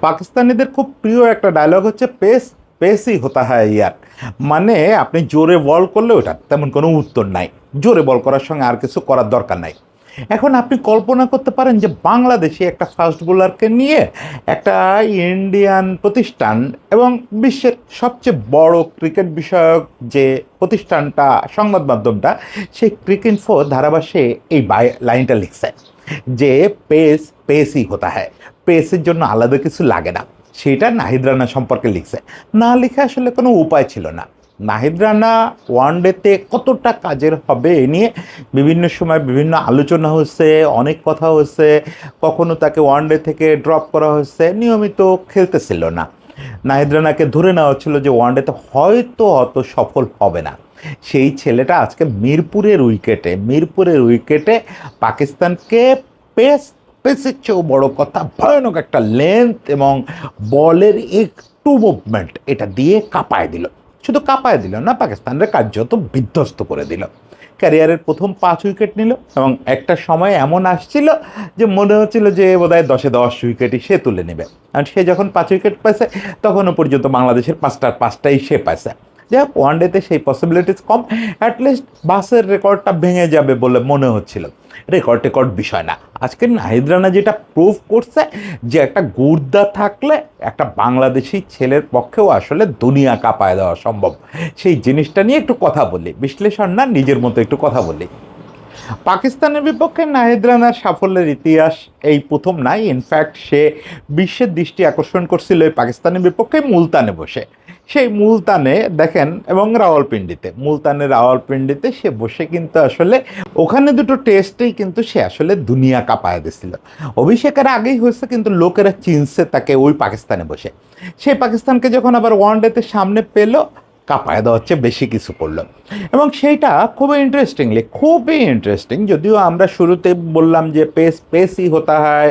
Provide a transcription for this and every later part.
পাকিস্তানিদের খুব প্রিয় একটা ডায়লগ হচ্ছে পেস পেসই হতা হয় ইয়ার। মানে আপনি জোরে বল করলে ওটা তেমন কোনো উত্তর নাই, জোরে বল করার সঙ্গে আর কিছু করার দরকার নাই। এখন আপনি কল্পনা করতে পারেন যে বাংলাদেশি একটা ফাস্ট বোলারকে নিয়ে একটা ইন্ডিয়ান প্রতিষ্ঠান এবং বিশ্বের সবচেয়ে বড় ক্রিকেট বিষয়ক যে প্রতিষ্ঠানটা, সংবাদ মাধ্যমটা, সেই ক্রিকইনফো ধারাভাষ্যে এই লাইনটা লিখছে যে পেস পেসই হতা হয়, পেসের জন্য আলাদা কিছু লাগে না। সেটা নাহিদ রানা সম্পর্কে লিখছে। না লিখে আসলে কোনো উপায় ছিল না। নাহিদ রানা ওয়ানডেতে কতটা কাজের হবে এ নিয়ে বিভিন্ন সময় বিভিন্ন আলোচনা হচ্ছে, অনেক কথা হচ্ছে। কখনো তাকে ওয়ানডে থেকে ড্রপ করা হচ্ছে, নিয়মিত খেলতেছিল না। নাহিদ রানাকে ধরে নেওয়া হচ্ছিল যে ওয়ানডেতে হয়তো অত সফল হবে না। সেই ছেলেটা আজকে মিরপুরের উইকেটে পাকিস্তানকে পেস পেসের চেয়েও বড় কথা ভয়ানক একটা লেন্থ এবং বলের একটু মুভমেন্ট এটা দিয়ে কাঁপায় দিল। শুধু কাঁপায় দিল না, পাকিস্তানের কার্যত বিধ্বস্ত করে দিল। ক্যারিয়ারের প্রথম 5 উইকেট নিল এবং একটা সময় এমন আসছিল যে মনে হচ্ছিল যে বোধহয় 10-এ 10 উইকেটই সে তুলে নেবে। আর সে যখন 5 উইকেট পাইছে তখনও পর্যন্ত বাংলাদেশের 5টাই সে পাইছে। যাই হোক, ওয়ানডেতে সেই পসিবিলিটিস কম। অ্যাটলিস্ট বাসের রেকর্ডটা ভেঙে যাবে বলে মনে হচ্ছিল। রেকর্ড বিষয় না। আজকে নাহিদ রানা যেটা প্রুভ করছে যে একটা গুর্দা থাকলে একটা বাংলাদেশি ছেলের পক্ষেও আসলে দুনিয়া কাঁপায় দেওয়া সম্ভব। সেই জিনিসটা নিয়ে একটু কথা বলি, বিশ্লেষণ না, নিজের মতো একটু কথা বলি। পাকিস্তানের বিপক্ষে নাহিদ রানার সাফল্যের ইতিহাস এই প্রথম নাই। ইনফ্যাক্ট সে বিশ্বের দৃষ্টি আকর্ষণ করছিল এই পাকিস্তানের বিপক্ষে মুলতানে বসে। সেই মুলতানে দেখেন, এবং রাওয়ালপিন্ডিতে সে বসে কিন্তু আসলে ওখানে দুটো টেস্টেই কিন্তু সে আসলে দুনিয়া কাঁপায় দিছিল। অভিষেকের আগেই হয়েছে, কিন্তু লোকেরা চিনছে তাকে ওই পাকিস্তানে বসে। সেই পাকিস্তানকে যখন আবার ওয়ানডেতে সামনে পেল, কাঁপায় দেওয়া হচ্ছে, বেশি কিছু করলো। এবং সেইটা খুবই ইন্টারেস্টিং। যদিও আমরা শুরুতে বললাম যে পেসই হতা হয়,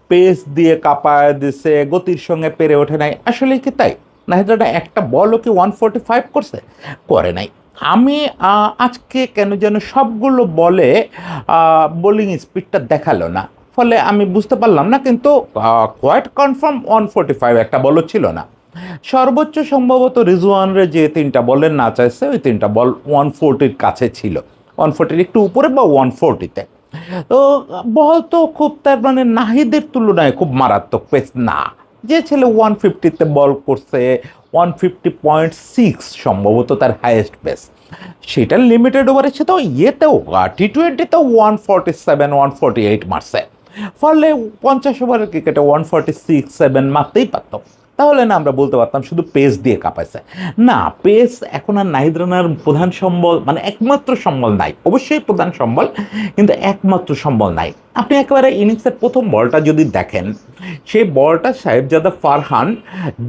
পেস দিয়ে কাঁপায় দিছে, গতির সঙ্গে পেরে ওঠে নাই। আসলে কি তাই? নাহিদ রানা একটা বলও কি 145 করছে? করে নাই। আমি আজকে কেন যেন সবগুলো বলে বোলিং স্পিডটা দেখালো না, ফলে আমি বুঝতে পারলাম না। কিন্তু কোয়াইট কনফার্ম 145 একটা বলও ছিল না। সর্বোচ্চ সম্ভবত রিজওয়ানরে যে 3টা বলের না চাইছে, ওই 3টা বল 140-র কাছে ছিল, 140-র একটু উপরে বা 140-তে। তো বল তো খুব, তার মানে নাহিদের তুলনায় খুব মারাত্মক পেস না। যে ছেলে 150-তে বল করছে, 150.6 সম্ভবত তার হাইয়েস্ট পেস, সেটা লিমিটেড ওভারে সে তো ইয়েতেও T20-তেও 147-148 মারছে। ফলে 50 ওভারের ক্রিকেটে 146-7 মারতেই পারত। তাহলে না আমরা বলতে পারতাম শুধু পেস দিয়ে কাঁপাইছে। না, পেস এখন আর নাহিদ রানার প্রধান সম্বল, মানে একমাত্র সম্বল নাই। অবশ্যই প্রধান সম্বল, কিন্তু একমাত্র সম্বল নাই। আপনি একেবারে ইনিংসের প্রথম বলটা যদি দেখেন, সেই বলটা সাহেবজাদা ফারহান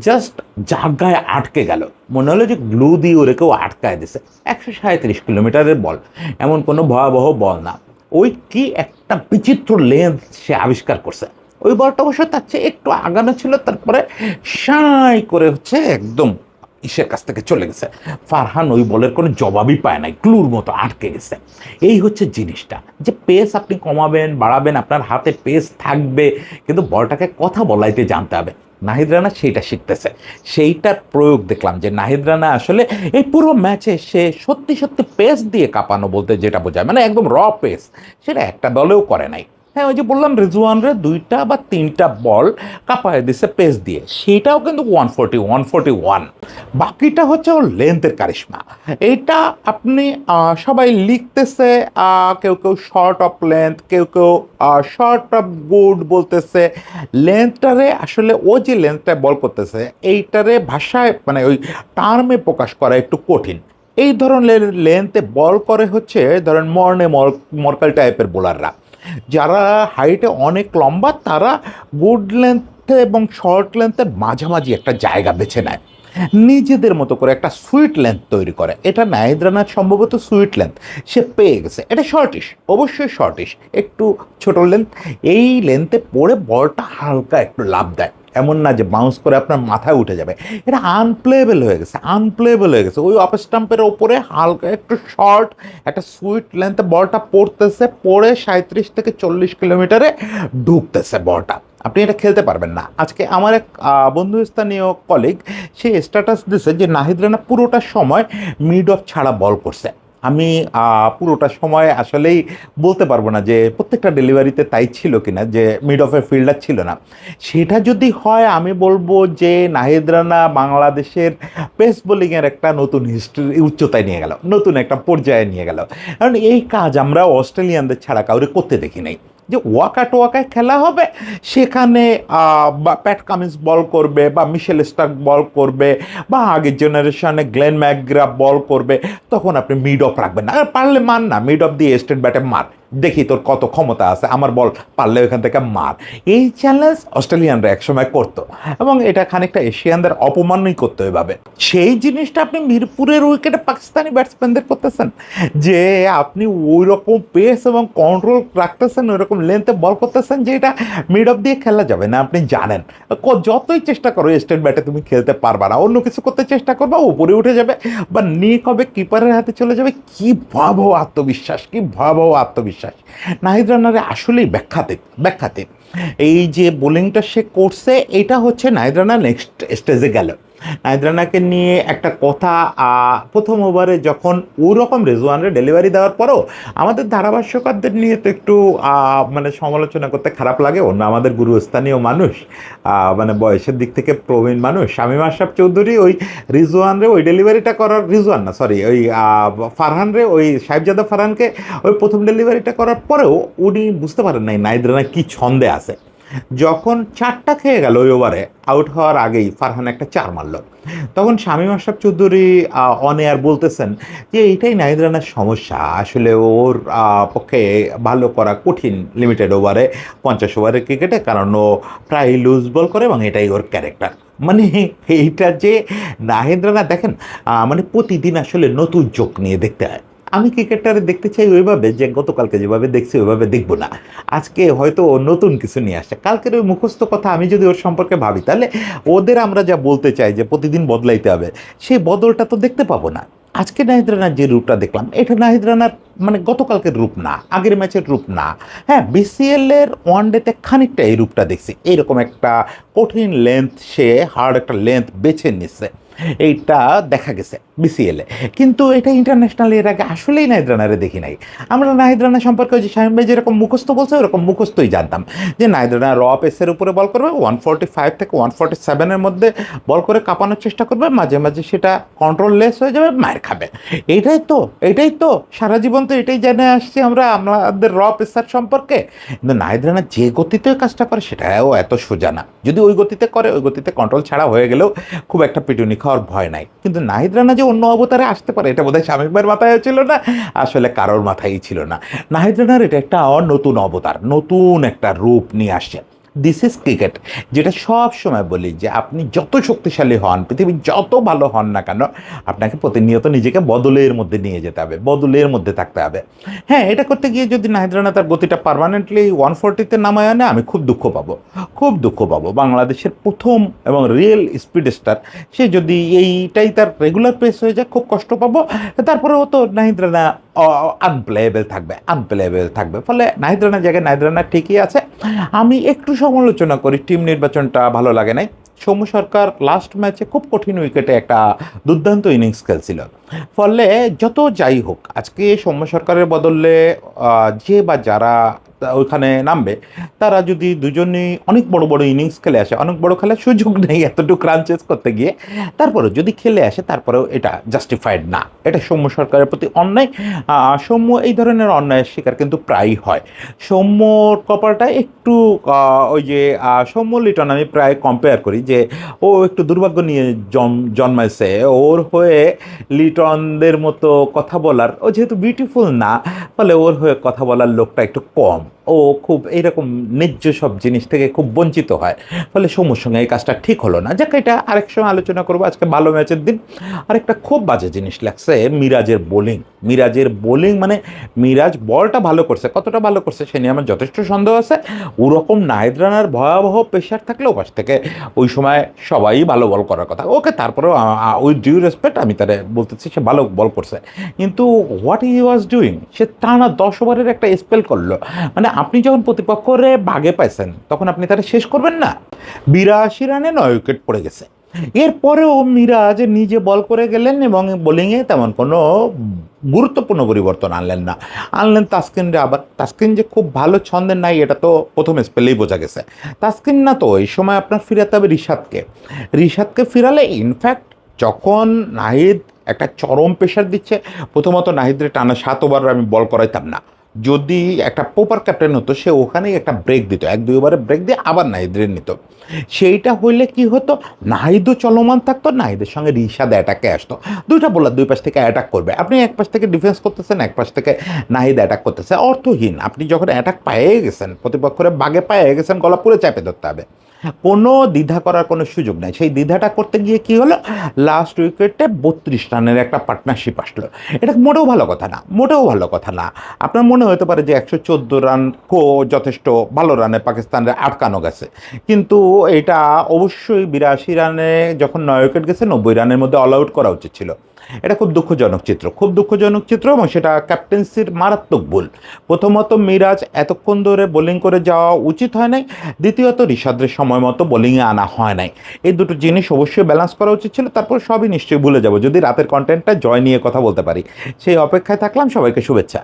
জাস্ট জায়গায় আটকে গেল, মনে হলো যে গ্লু দিয়ে ওরে কেউ আটকায় দিছে। 137 কিলোমিটারের বল, এমন কোনো ভয়াবহ বল না। ওই কি একটা বিচিত্র লেন্থ সে আবিষ্কার করছে। ওই বলটা অবশ্য তার চেয়ে একটু আগানো ছিল, তারপরে সাঁই করে হচ্ছে একদম ইসের কাছ থেকে চলে গেছে। ফারহান ওই বলের কোনো জবাবই পায় নাই, ক্লুর মতো আটকে গেছে। এই হচ্ছে জিনিসটা, যে পেস আপনি কমাবেন বাড়াবেন, আপনার হাতে পেস থাকবে, কিন্তু বলটাকে কথা বলাইতে জানতে হবে। নাহিদ রানা সেইটা শিখতেছে। সেইটার প্রয়োগ দেখলাম যে নাহিদ রানা আসলে এই পুরো ম্যাচে সে সত্যি সত্যি পেস দিয়ে কাঁপানো বলতে যেটা বোঝায়, মানে একদম পেস, সেটা একটা দলেও করে নাই। হ্যাঁ, ওই যে বললাম রিজওয়ানরে 2 বা 3টা বল কাঁপায় দিছে পেস দিয়ে, সেটাও কিন্তু 141। বাকিটা হচ্ছে ওর লেন্থের কারিশমা। এইটা আপনি সবাই লিখতেছে, কেউ কেউ শর্ট অফ লেন্থ, কেউ কেউ শর্ট অফ গুড বলতেছে। লেন্থটারে আসলে ও যে লেন্থটা বল করতেছে, এইটারে ভাষায় মানে ওই টার্মে প্রকাশ করা একটু কঠিন। এই ধরনের লেন্থে বল করে হচ্ছে ধরেন মর্কাল টাইপের বোলাররা, যারা হাইটে অনেক লম্বা, তারা গুড লেন্থে এবং শর্ট লেন্থের মাঝামাঝি একটা জায়গা বেছে নেয়, নিজেদের মতো করে একটা সুইট লেন্থ তৈরি করে। এটা নাহিদ রানার সম্ভবত সুইট লেন্থ সে পেয়ে গেছে। এটা শর্টিশ, অবশ্যই শর্টিশ, একটু ছোট লেন্থ। এই লেন্থে পড়ে বলটা হালকা একটু লাভ দেয়। এমন না যে বাউন্স করে আপনার মাথায় উঠে যাবে, এটা আনপ্লেয়েবল হয়ে গেছে, আনপ্লেয়েবল হয়ে গেছে। ওই অফ স্টাম্পের ওপরে হালকা একটু শর্ট একটা সুইট লেন্থে বলটা পড়তেছে, পড়ে 37 থেকে 40 কিলোমিটারে ঢুকতেছে বলটা। আপনি এটা খেলতে পারবেন না। আজকে আমার এক বন্ধুস্থানীয় কলিগ সে স্ট্যাটাস দিছে যে নাহিদ রানা পুরোটা সময় মিড অফ ছাড়া বল করছে। আমি পুরোটা সময় আসলেই বলতে পারবো না যে প্রত্যেকটা ডেলিভারিতে তাই ছিল কিনা, যে মিড অফের ফিল্ডার ছিল না। সেটা যদি হয় আমি বলবো যে নাহিদ রানা বাংলাদেশের পেস বোলিংয়ের একটা নতুন হিস্ট্রি উচ্চতায় নিয়ে গেল, নতুন একটা পর্যায়ে নিয়ে গেল। কারণ এই কাজ আমরা অস্ট্রেলিয়ানদের ছাড়া কাউরে করতে দেখি নাই, যে ওয়াকা টোয়াকায় খেলা হবে, সেখানে বা প্যাট কামিন্স বল করবে, বা মিশেল স্টার্ক বল করবে, বা আগের জেনারেশনে গ্লেন ম্যাকগ্রা বল করবে, তখন আপনি মিড অফ রাখবেন না। আর পারলে মান না, মিড অফ দিয়ে স্টেট ব্যাটে মার, দেখি তোর কত ক্ষমতা আছে, আমার বল পারলে ওইখান থেকে মার। এই চ্যালেঞ্জ অস্ট্রেলিয়ানরা একসময় করতো, এবং এটা খানিকটা এশিয়ানদের অপমানই করতো এভাবে। সেই জিনিসটা আপনি মিরপুরের উইকেটে পাকিস্তানি ব্যাটসম্যানদের করতেছেন, যে আপনি ওই রকম পেস এবং কন্ট্রোল রাখতেছেন, ওই রকম লেন্থে বল করতেছেন যে এটা মিড অফ দিয়ে খেলা যাবে না। আপনি জানেন যতই চেষ্টা করো স্টেট ব্যাটে তুমি খেলতে পারবা না, অন্য কিছু করতে চেষ্টা করবা উপরে উঠে যাবে, বা নিক হবে কিপারের হাতে চলে যাবে। কি ভয়াবহ আত্মবিশ্বাস, কি ভয়াবহ আত্মবিশ্বাস! নাহিদ রানারে আসলেই ব্যাখ্যাতীত, ব্যাখ্যাতীত। এই যে বোলিংটা সে করছে, এটা হচ্ছে নাহিদ রানা নেক্সট স্টেজে গেল। নাহিদ রানাকে নিয়ে একটা কথা, প্রথম ওভারে যখন ওই রকম রেজওয়ানের ডেলিভারি দেওয়ার পরও আমাদের ধারাভাষ্যকারদের নিয়ে তো একটু মানে সমালোচনা করতে খারাপ লাগে। অন্য আমাদের গুরুস্থানীয় মানুষ, মানে বয়সের দিক থেকে প্রবীণ মানুষ, শামীম আশরাফ চৌধুরী ওই রিজওয়ানরে ওই ডেলিভারিটা করার, রিজওয়ান না সরি, ওই ফারহানরে, ওই সাহেবজাদা ফারহানকে ওই প্রথম ডেলিভারিটা করার পরেও উনি বুঝতে পারেন নাই নাহিদ রানা কী ছন্দে আছে। যখন 4টা খেয়ে গেল ওই ওভারে, আউট হওয়ার আগেই ফারহান একটা 4 মারল, তখন শামীম আশরাফ চৌধুরী অন এয়ার বলতেছেন যে এইটাই নাহিদ রানার সমস্যা, আসলে ওর পক্ষে ভালো করা কঠিন লিমিটেড ওভারে, 50 ওভারের ক্রিকেটে, কারণ ও প্রায় লুজ বল করে এবং এটাই ওর ক্যারেক্টার। মানে এইটা যে নাহিদ রানা দেখেন, মানে প্রতিদিন আসলে নতুন চোখ নিয়ে দেখতে হয়। আমি ক্রিকেটারে দেখতে চাই ওইভাবে, যে গতকালকে যেভাবে দেখছি ওইভাবে দেখবো না। আজকে হয়তো ও নতুন কিছু নিয়ে আসছে, কালকের ওই মুখস্থ কথা আমি যদি ওর সম্পর্কে ভাবি, তাহলে ওদের আমরা যা বলতে চাই যে প্রতিদিন বদলাইতে হবে, সেই বদলটা তো দেখতে পাবো না। আজকে নাহিদ রানার যে রূপটা দেখলাম, এটা নাহিদ রানার মানে গতকালকের রূপ না, আগের ম্যাচের রূপ না। হ্যাঁ, বিসিএল এর ওয়ানডেতে খানিকটা এই রূপটা দেখছি, এইরকম একটা কঠিন লেন্থ, সে হার্ড একটা লেন্থ বেছে নিচ্ছে, এইটা দেখা গেছে বিসিএলে। কিন্তু এটা ইন্টারন্যাশনাল এর আগে আসলেই নাহিদ রানারে দেখি নাই। আমরা নাহিদ রানা সম্পর্কে ওই যে শামীম ভাই যেরকম মুখস্থ বলছে, ওরকম মুখস্থই জানতাম যে নাহিদ রানা র পেসের উপরে বল করবে, 145 থেকে 147-এর মধ্যে বল করে কাঁপানোর চেষ্টা করবে, মাঝে মাঝে সেটা কন্ট্রোল লেস হয়ে যাবে, মায়ের খাবে। এইটাই তো, এটাই তো সারা জীবন তো এটাই জেনে আসছি আমরা আমাদের র পেসার সম্পর্কে। কিন্তু নাহিদ রানা যে গতিতে কাজটা করে সেটাও এত সোজা না। যদি ওই গতিতে করে, ওই গতিতে কন্ট্রোল ছাড়া হয়ে গেলেও খুব একটা পিটুনি খাওয়ার ভয় নাই। কিন্তু নাহিদ রানা যে অন্য অবতারে আসতে পারে, এটা বোধহয় শামীম ভাইয়ের মাথায় ছিল না, আসলে কারোর মাথায়ই ছিল না। নাহিদ রানার এটা একটা নতুন অবতার, নতুন একটা রূপ নিয়ে আসছে। This is cricket. যেটা সব সময় বলি যে আপনি যত শক্তিশালী হন, পৃথিবীর যত ভালো হন না কেন, আপনাকে প্রতিনিয়ত নিজেকে বদলের মধ্যে নিয়ে যেতে হবে, বদলের মধ্যে থাকতে হবে। হ্যাঁ, এটা করতে গিয়ে যদি নাহিদ রানা তার গতিটা পার্মানেন্টলি 140-তে নামায় আনে, আমি খুব দুঃখ পাবো, খুব দুঃখ পাবো। বাংলাদেশের প্রথম এবং রিয়েল স্পিড স্টার, সে যদি এইটাই তার রেগুলার পেস হয়ে যায়, খুব কষ্ট পাবো। তারপরেও তো নাহিদ রানা আনপ্লেয়েবল থাকবে, আনপ্লেয়েবল থাকবে। ফলে নাহিদ রানার জায়গায় নাহিদ রানা ঠিকই আছে। আমি একটু সমালোচনা করি, টিম নির্বাচনটা ভালো লাগে নাই। সৌম্য সরকার লাস্ট ম্যাচে খুব কঠিন উইকেটে একটা দুর্দান্ত ইনিংস খেলছিল। ফলে যত যাই হোক, আজকে সৌম্য সরকারের বদলে যে বা যারা ওইখানে নামবে, তারা যদি দুজনেই অনেক বড় বড় ইনিংস খেলে আসে, অনেক বড় খেলার সুযোগ নেই এতটুকু রান চেস করতে গিয়ে, তারপরেও যদি খেলে আসে, তারপরেও এটা জাস্টিফাইড না, এটা সৌম্য সরকারের প্রতি অন্যায়। সৌম্য এই ধরনের অন্যায়ের শিকার কিন্তু প্রায়ই হয়। সৌম্যর কপালটা একটু ওই যে সৌম্য লিটন আমি প্রায় কম্পেয়ার করি, যে ও একটু দুর্ভাগ্য নিয়ে জন্মাইছে। ওর হয়ে লিটনদের মতো কথা বলার, ও যেহেতু বিউটিফুল না, ফলে ওর হয়ে কথা বলার লোকটা একটু কম। ও খুব এইরকম ন্যায্য সব জিনিস থেকে খুব বঞ্চিত হয়, ফলে সৌম্যর সঙ্গে এই কাজটা ঠিক হলো না। যাক, এটা আরেক সময় আলোচনা করবো, আজকে ভালো ম্যাচের দিন। আরেকটা খুব বাজে জিনিস লাগছে মিরাজের বোলিং। মিরাজের বোলিং মানে মিরাজ বলটা ভালো করছে, কতটা ভালো করছে সে নিয়ে আমার যথেষ্ট সন্দেহ আছে। ওরকম নাহিদ রানার ভয়াবহ প্রেশার থাকলে ওপাশ থেকে ওই সময় সবাই ভালো বল করার কথা। ওকে, তারপরেও উইথ ডিউ রেসপেক্ট আমি তারে বলতেছি সে ভালো বল করছে, কিন্তু হোয়াট হি ওয়াজ ডুইং, সে টানা 10 ওভারের একটা স্পেল করলো। মানে আপনি যখন প্রতিপক্ষরে বাগে পাইছেন তখন আপনি তারা শেষ করবেন না। 82 রানে 9 উইকেট পড়ে গেছে। এরপরেও মিরাজ নিজে বল করে গেলেন এবং বোলিংয়ে তেমন কোনো গুরুত্বপূর্ণ পরিবর্তন আনলেন না। আনলেন তাসকিনরে। আবার তাসকিন যে খুব ভালো ছন্দের নাই এটা তো প্রথম স্পেলেই বোঝা গেছে। তাসকিন না তো, এই সময় আপনার ফিরাতে হবে রিশাদকে। রিশাদকে ফিরালে ইনফ্যাক্ট যখন নাহিদ একটা চরম প্রেশার দিচ্ছে, প্রথমত নাহিদরে টানা 7 ওভার আমি বল করাইতাম না। যদি একটা প্রপার ক্যাপ্টেন হতো সে ওখানেই একটা ব্রেক দিত, 1-2 ওভারে ব্রেক দিয়ে আবার নাহিদরে নিত। সেইটা হইলে কি হতো, নাহিদও চলমান থাকতো, নাহিদের সঙ্গে রিশাদ অ্যাটাকে আসতো। দুইটা বোলার দুই পাশ থেকে অ্যাটাক করবে, আপনি এক পাশ থেকে ডিফেন্স করতেছেন, এক পাশ থেকে নাহিদ অ্যাটাক করতেছে, অর্থহীন। আপনি যখন অ্যাটাক পায়ে গেছেন, প্রতিপক্ষরে বাগে পায়ে গেছেন, গলা পুরো চাপে ধরতে হবে, কোনো দ্বিধা করার কোনো সুযোগ নাই। সেই দ্বিধাটা করতে গিয়ে কি হলো, লাস্ট উইকেটে 32 রানের একটা পার্টনারশিপ আসলো। এটা মোটেও ভালো কথা না, মোটেও ভালো কথা না। আপনার মনে হতে পারে যে 114 রান যথেষ্ট ভালো রানে পাকিস্তানের আটকানো গেছে, কিন্তু এটা অবশ্যই 82 রানে যখন 9 উইকেট গেছে 90 রানের মধ্যে অল আউট করা উচিত ছিল। এটা খুব দুঃখজনক চিত্র, খুব দুঃখজনক চিত্র, এবং সেটা ক্যাপ্টেন্সির মারাত্মক ভুল। প্রথমত মিরাজ এতক্ষণ ধরে বোলিং করে যাওয়া উচিত হয় নাই, দ্বিতীয়ত রিশাদের সময় মতো বোলিংয়ে আনা হয় নাই। এই দুটো জিনিস অবশ্যই ব্যালেন্স করা উচিত ছিল। তারপর সবই নিশ্চয়ই ভুলে যাব যদি রাতের কন্টেন্টটা জয় নিয়ে কথা বলতে পারি। সেই অপেক্ষায় থাকলাম, সবাইকে শুভেচ্ছা।